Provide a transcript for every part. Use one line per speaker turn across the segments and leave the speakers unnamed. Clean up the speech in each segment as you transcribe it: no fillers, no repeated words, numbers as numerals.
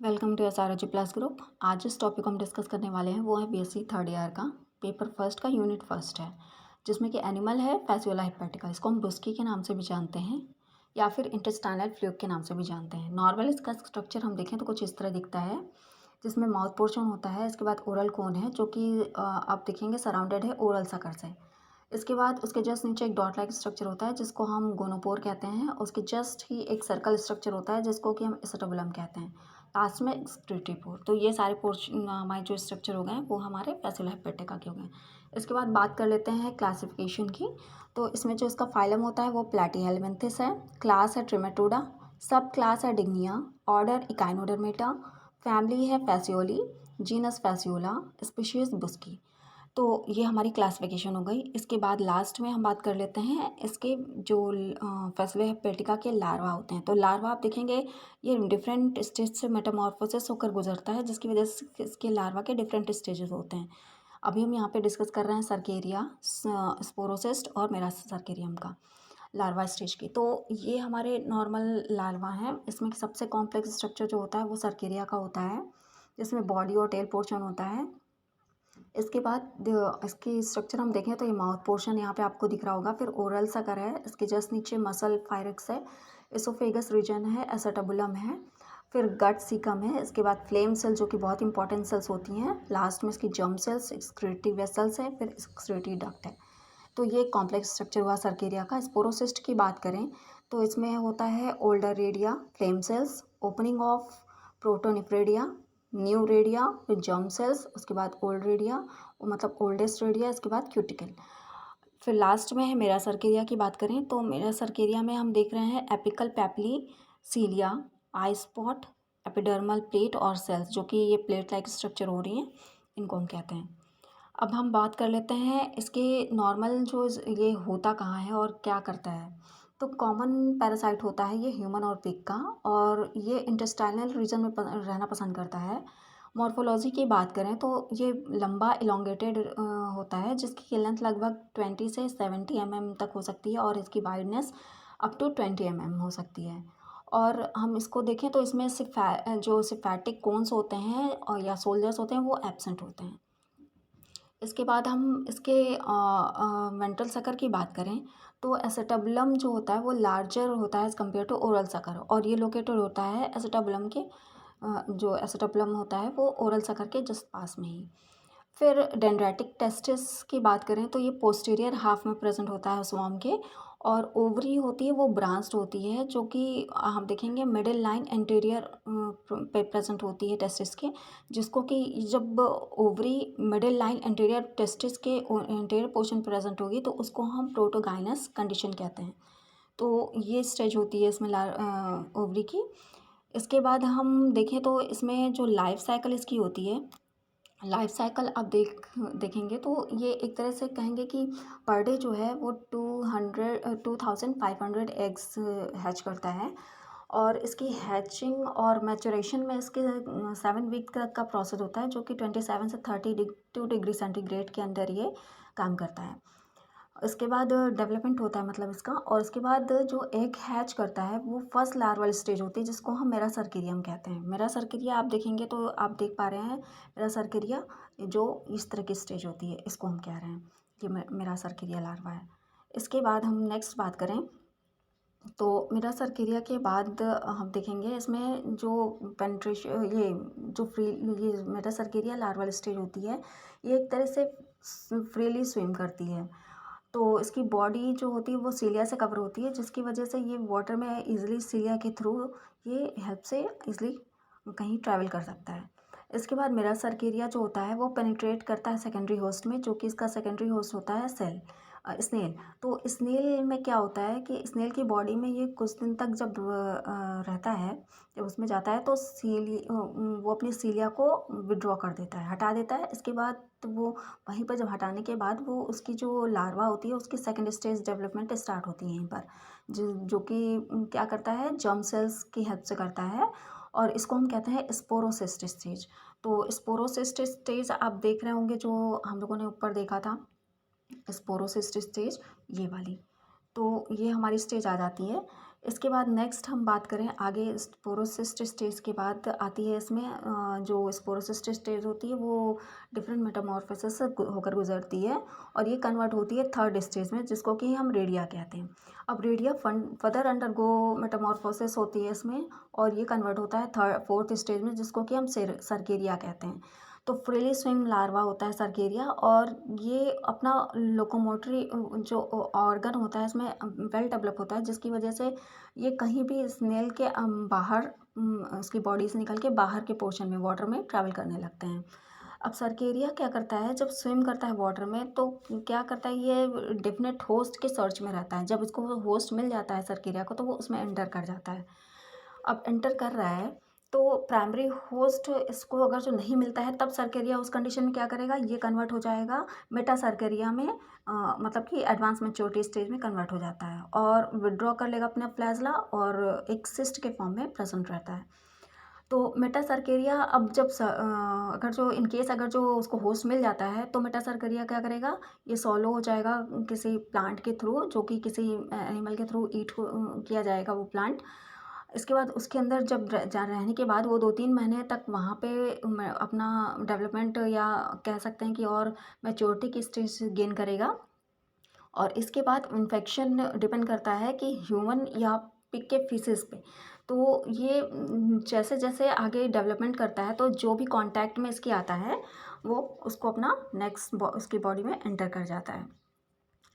Welcome to SROG plus group. आज जिस topic को हम डिस्कस करने वाले हैं वो है बीएससी थर्ड ईयर का पेपर फर्स्ट का यूनिट फर्स्ट है, जिसमें कि एनिमल है फैसियोला हेपेटिका। इसको हम बुस्की के नाम से भी जानते हैं या फिर इंटेस्टाइनल फ्लूक के नाम से भी जानते हैं। नॉर्मल इसका स्ट्रक्चर हम देखें तो कुछ इस तरह दिखता है, जिसमें माउथ पोर्शन होता है। इसके बाद ओरल कोन है जो कि आप देखेंगे सराउंडेड है ओरल सकर से। इसके बाद उसके जस्ट नीचे एक डॉट लाइक स्ट्रक्चर होता है जिसको हम गोनोपोर कहते हैं। उसके जस्ट ही एक सर्कल स्ट्रक्चर होता है जिसको कि हम एसेटोबुलम कहते हैं। लास्ट में एक्सक्रीटरी पोर। तो ये सारे पोर्शन हमारे जो स्ट्रक्चर हो गए हैं वो हमारे फैसियोला हेपेटिका के हो गए। इसके बाद बात कर लेते हैं क्लासिफिकेशन की। तो इसमें जो इसका फाइलम होता है वो प्लैटीहेलमिन्थिस है, क्लास है ट्रिमेटोडा, सब क्लास है डिग्निया, ऑर्डर इकाइनोडर्मेटा, फैमिली है फैसियोली, जीनस फैसियोला, स्पीशीज बुस्की। तो ये हमारी क्लासिफिकेशन हो गई। इसके बाद लास्ट में हम बात कर लेते हैं इसके जो फैसियोला हेपेटिका के लार्वा होते हैं। तो लार्वा आप देखेंगे ये डिफरेंट स्टेज से मेटामॉर्फोसिस होकर गुजरता है, जिसकी वजह से इसके लार्वा के डिफरेंट स्टेजेस होते हैं। अभी हम यहाँ पे डिस्कस कर रहे हैं सर्केरिया, स्पोरोसिस्ट और मेरासर्केरियम का लार्वा स्टेज की। तो ये हमारे नॉर्मल लार्वा हैं। इसमें सबसे कॉम्प्लेक्स स्ट्रक्चर जो होता है वो सर्केरिया का होता है, जिसमें बॉडी और टेल पोर्शन होता है। इसके बाद इसकी स्ट्रक्चर हम देखें तो ये माउथ पोर्शन यहाँ पे आपको दिख रहा होगा, फिर ओरल सकर है, इसके जस्ट नीचे मसल फायरक्स है, एसोफेगस रीजन है, एसेटबुलम है, फिर गट सीकम है। इसके बाद फ्लेम सेल जो कि बहुत इंपॉर्टेंट सेल्स होती हैं। लास्ट में इसकी जर्म सेल्स, एक्सक्रीटरी वेसल्स है, फिर एक्सक्रीटरी डक्ट है। तो ये कॉम्प्लेक्स स्ट्रक्चर हुआ सर्केरिया का। स्पोरोसिस्ट की बात करें तो इसमें होता है older redia, flame cells, opening of protonephridia, new redia, फिर जर्म सेल्स, उसके बाद ओल्ड रेडिया मतलब ओल्डेस्ट रेडिया, इसके बाद क्यूटिकल। फिर लास्ट में है मेरा सर्केरिया की बात करें तो मेरा सर्केरिया में हम देख रहे हैं एपिकल पैपली सीलिया, आई स्पॉट, एपिडर्मल प्लेट और सेल्स, जो कि ये प्लेट लाइक स्ट्रक्चर हो रही हैं, इनको हम कहते हैं। अब हम बात कर लेते हैं इसके नॉर्मल जो ये होता कहाँ है और क्या करता है। तो कॉमन पैरासाइट होता है ये ह्यूमन और पिग का, और ये इंटेस्टाइनल रीजन में रहना पसंद करता है। मॉर्फोलॉजी की बात करें तो ये लंबा इलोंगेटेड होता है, जिसकी लेंथ लगभग 20 से 70 तक हो सकती है, और इसकी वाइडनेस अप टू 20 हो सकती है। और हम इसको देखें तो इसमें जो सिफैटिक कोन्स होते हैं और या सोल्जर्स होते हैं वो एब्सेंट होते हैं। इसके बाद हम इसके वेंट्रल सकर की बात करें तो एसेटबुलम जो होता है वो लार्जर होता है as compare to oral sucker, और ये लोकेटेड होता है एसेटबुलम के जो एसेटबुलम होता है वो ओरल सकर के जस्ट पास में ही। फिर डेंड्राइटिक टेस्टिस की बात करें तो ये पोस्टीरियर हाफ में प्रेजेंट होता है स्वॉर्म के, और ओवरी होती है वो ब्रांच्ड होती है, जो कि हम देखेंगे मिडिल लाइन एंटीरियर पे प्रेजेंट होती है टेस्टिस के, जिसको कि जब ovary middle line anterior testis के एंटीरियर पोर्शन प्रेजेंट होगी तो उसको हम प्रोटोगाइनस कंडीशन कहते हैं। तो ये स्टेज होती है इसमें ओवरी की। इसके बाद हम देखें तो इसमें जो लाइफ साइकिल इसकी होती है, लाइफ साइकिल आप देखेंगे तो ये एक तरह से कहेंगे कि पर डे जो है वो 2500 एग्स हैच करता है, और इसकी हैचिंग और मैचुरेशन में इसके 7 वीक तक का प्रोसेस होता है, जो कि 27 से 32 डिग्री सेंटीग्रेड के अंदर ये काम करता है। इसके बाद डेवलपमेंट होता है मतलब इसका, और इसके बाद जो एग हैच करता है वो फर्स्ट लार्वल स्टेज होती है, जिसको हम मेरासर्केरियम कहते हैं। मेरासर्केरिया आप देखेंगे तो आप देख पा रहे हैं मेरासर्केरिया जो इस तरह की स्टेज होती है, इसको हम कह रहे हैं कि मेरासर्केरिया लार्वा है। इसके बाद हम नेक्स्ट बात करें तो मेरासर्केरिया के बाद हम देखेंगे इसमें जो पेनिट्रेशन ये जो फ्री ये मेरासर्केरिया लार्वल स्टेज होती है, ये एक तरह से फ्रीली स्विम करती है। तो इसकी बॉडी जो होती है वो सीलिया से कवर होती है, जिसकी वजह से ये वाटर में इजीली सीलिया के थ्रू ये हेल्प से इजीली कहीं ट्रैवल कर सकता है। इसके बाद मेरासर्केरिया जो होता है वो पेनिट्रेट करता है सेकेंडरी होस्ट में, जो कि इसका सेकेंडरी होस्ट होता है सेल स्नेल। तो स्नेल में क्या होता है कि स्नेल की बॉडी में ये कुछ दिन तक जब रहता है, जब उसमें जाता है तो वो अपनी सीलिया को विड्रॉ कर देता है, हटा देता है। इसके बाद तो वो वहीं पर जब हटाने के बाद वो उसकी जो लार्वा होती है उसकी सेकंड स्टेज डेवलपमेंट स्टार्ट होती है यहीं पर, जो कि क्या करता है जर्म सेल्स की हेल्प से करता है, और इसको हम कहते हैं स्पोरोसिस्ट स्टेज। तो स्पोरोसिस्ट स्टेज आप देख रहे होंगे जो हम लोगों ने ऊपर देखा था, स्पोरोसिस्ट स्टेज ये वाली। तो ये हमारी स्टेज आ जाती है। इसके बाद नेक्स्ट हम बात करें आगे, स्पोरोसिस्ट स्टेज के बाद आती है इसमें जो स्पोरोसिस्ट स्टेज होती है वो डिफरेंट मेटामॉर्फोसिस से होकर गुजरती है और ये कन्वर्ट होती है थर्ड स्टेज में, जिसको कि हम रेडिया कहते हैं। अब रेडिया फर्दर अंडरगो मेटामॉर्फोसिस होती है इसमें और ये कन्वर्ट होता है फोर्थ स्टेज में, जिसको कि हम सर्केरिया कहते हैं। तो फ्रीली स्विम लार्वा होता है सर्केरिया, और ये अपना लोकोमोटरी जो ऑर्गन होता है इसमें वेल डेवलप होता है, जिसकी वजह से ये कहीं भी स्नेल के बाहर उसकी बॉडी से निकल के बाहर के पोर्शन में वाटर में ट्रैवल करने लगते हैं। अब सर्केरिया क्या करता है, जब स्विम करता है वाटर में तो क्या करता है, ये डेफिनेट होस्ट के सर्च में रहता है। जब इसको होस्ट मिल जाता है सर्केरिया को तो वो उसमें एंटर कर जाता है। अब एंटर कर रहा है तो प्राइमरी होस्ट इसको अगर जो नहीं मिलता है तब सर्केरिया उस कंडीशन में क्या करेगा, ये कन्वर्ट हो जाएगा मेटा सर्केरिया में, मतलब कि एडवांस मैच्योरिटी स्टेज में कन्वर्ट हो जाता है और विड्रॉ कर लेगा अपना फ्लैजला और एक सिस्ट के फॉर्म में प्रेजेंट रहता है। तो मेटासर्केरिया अब जब अगर जो इन केस अगर जो उसको होस्ट मिल जाता है तो मेटासर्केरिया क्या करेगा, ये सॉलो हो जाएगा किसी प्लांट के थ्रू, जो कि किसी एनिमल के थ्रू ईट किया जाएगा वो प्लांट। इसके बाद उसके अंदर जब रहने के बाद वो 2-3 महीने तक वहाँ पे अपना डेवलपमेंट या कह सकते हैं कि और मैच्योरिटी की स्टेज गेन करेगा। और इसके बाद इन्फेक्शन डिपेंड करता है कि ह्यूमन या पिग के फीसेस पे। तो ये जैसे जैसे आगे डेवलपमेंट करता है तो जो भी कांटेक्ट में इसके आता है वो उसको अपना नेक्स्ट उसकी बॉडी में एंटर कर जाता है।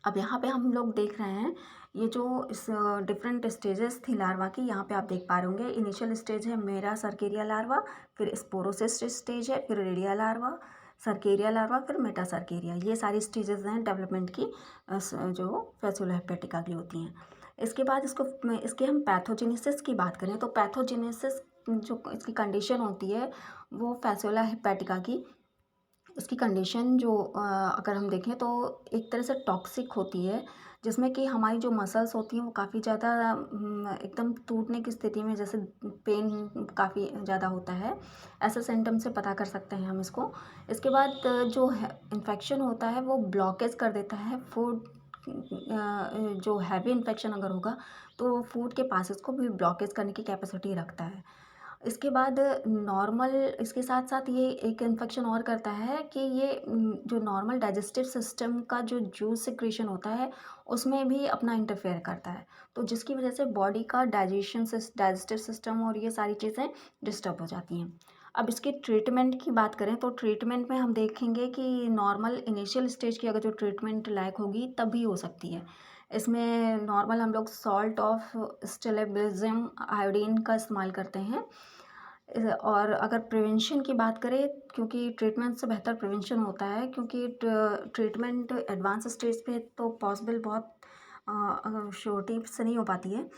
अब यहाँ पे हम लोग देख रहे हैं ये जो इस डिफरेंट स्टेजेस थी लार्वा की, यहाँ पे आप देख पा रहे होंगे। इनिशियल स्टेज है मेरा सर्केरिया लार्वा, फिर स्पोरोसिस्ट स्टेज है, फिर रेडिया लार्वा, सर्केरिया लार्वा, फिर मेटा सर्केरिया। ये सारी स्टेजेस हैं डेवलपमेंट की जो फैसियोला हेपेटिका की होती हैं। इसके बाद इसके हम पैथोजेनेसिस की बात करें तो पैथोजेनेसिस जो इसकी कंडीशन होती है वो फैसियोला हेपेटिका की, उसकी कंडीशन जो अगर हम देखें तो एक तरह से टॉक्सिक होती है, जिसमें कि हमारी जो मसल्स होती हैं वो काफ़ी ज़्यादा एकदम टूटने की स्थिति में, जैसे पेन काफ़ी ज़्यादा होता है, ऐसे सिम्टम से पता कर सकते हैं हम इसको। इसके बाद जो है इन्फेक्शन होता है वो ब्लॉकेज कर देता है फूड, जो हैवी इन्फेक्शन अगर होगा तो फूड के पासेस को भी ब्लॉकेज करने की कैपेसिटी रखता है। इसके बाद नॉर्मल इसके साथ साथ ये एक इन्फेक्शन और करता है कि ये जो नॉर्मल डाइजेस्टिव सिस्टम का जो जूस सिक्रीशन होता है उसमें भी अपना इंटरफेयर करता है, तो जिसकी वजह से बॉडी का डाइजेस्टिव सिस्टम और ये सारी चीज़ें डिस्टर्ब हो जाती हैं। अब इसकी ट्रीटमेंट की बात करें तो ट्रीटमेंट में हम देखेंगे कि नॉर्मल इनिशियल स्टेज की अगर जो ट्रीटमेंट लायक होगी तभी हो सकती है। इसमें नॉर्मल हम लोग सॉल्ट ऑफ स्टेबलिज्म आयोडीन का इस्तेमाल करते हैं। और अगर प्रिवेंशन की बात करें, क्योंकि ट्रीटमेंट से बेहतर प्रिवेंशन होता है, क्योंकि ट्रीटमेंट एडवांस स्टेज पे तो पॉसिबल बहुत श्योरिटी से नहीं हो पाती है।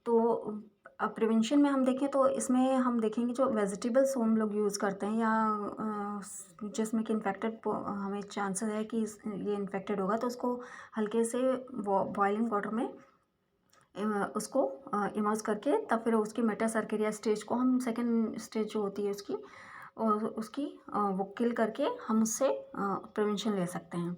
तो अब प्रिवेंशन में हम देखें तो इसमें हम देखेंगे जो वेजिटेबल्स हम लोग यूज़ करते हैं या जिसमें कि इन्फेक्टेड हमें चांसेस है कि ये इन्फेक्टेड होगा, तो उसको हल्के से बॉइलिंग वाटर में उसको इमर्ज करके तब फिर उसकी मेटासर्केरिया स्टेज को हम सेकेंड स्टेज जो होती है उसकी उसकी वो किल करके हम उससे प्रिवेंशन ले सकते हैं।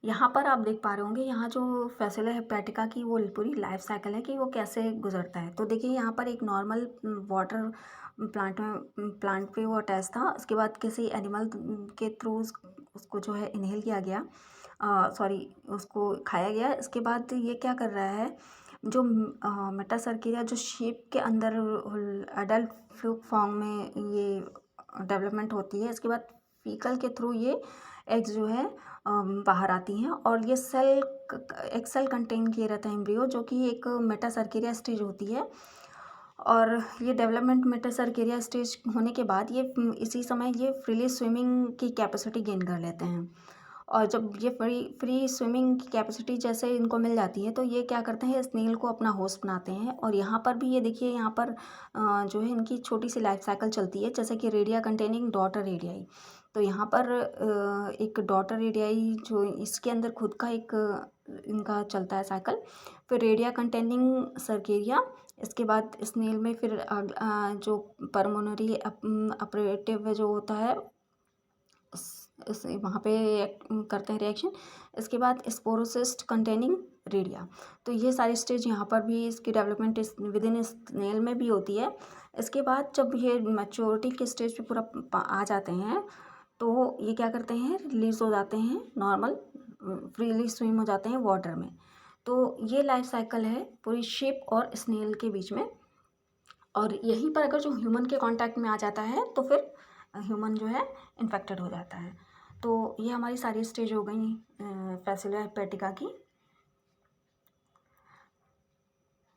यहाँ पर आप देख पा रहे होंगे, यहाँ जो फैसियोला हेपेटिका की वो पूरी लाइफ साइकिल है कि वो कैसे गुजरता है। तो देखिए यहाँ पर एक नॉर्मल वाटर प्लांट पे वो अटैच था, उसके बाद किसी एनिमल के थ्रू उसको जो है इनहेल किया गया, सॉरी उसको खाया गया। इसके बाद ये क्या कर रहा है, जो मेटासर्केरिया जो शेप के अंदर एडल्ट फ्लूक फॉर्म में ये डेवलपमेंट होती है। इसके बाद फीकल के थ्रू ये एग्स जो है बाहर आती हैं और ये एक सेल कंटेन किए रहता है एम्ब्रियो, जो कि एक मेटासर्केरिया स्टेज होती है। और ये डेवलपमेंट मेटासर्केरिया स्टेज होने के बाद ये इसी समय ये फ्रीली स्विमिंग की कैपेसिटी गेन कर लेते हैं। और जब ये फ्री स्विमिंग की कैपेसिटी जैसे इनको मिल जाती है तो ये क्या करते हैं, स्नेल को अपना होस्ट बनाते हैं। और यहाँ पर भी ये देखिए, यहाँ पर जो है इनकी छोटी सी लाइफ साइकिल चलती है, जैसे कि रेडिया कंटेनिंग डॉटर रेडियाई। तो यहाँ पर एक डॉटर रेडियाई जो इसके अंदर खुद का एक इनका चलता है साइकिल, फिर रेडिया कंटेनिंग सर्केरिया, इसके बाद स्नेल में फिर जो परमोनरी ऑपरेटिव जो होता है वहाँ पे करते हैं रिएक्शन। इसके बाद स्पोरोसिस्ट कंटेनिंग रेडिया। तो ये सारी स्टेज यहाँ पर भी इसकी डेवलपमेंट इस विद इन स्नेल में भी होती है। इसके बाद जब ये मैच्योरिटी के स्टेज पे पूरा आ जाते हैं तो ये क्या करते हैं, रिलीज हो जाते हैं, नॉर्मल फ्रीली स्विम हो जाते हैं वाटर में। तो ये लाइफ साइकिल है पूरी शिप और स्नेल के बीच में। और यहीं पर अगर जो ह्यूमन के कांटेक्ट में आ जाता है तो फिर ह्यूमन जो है इन्फेक्टेड हो जाता है। तो ये हमारी सारी स्टेज हो गई फैसियोला हेपेटिका की।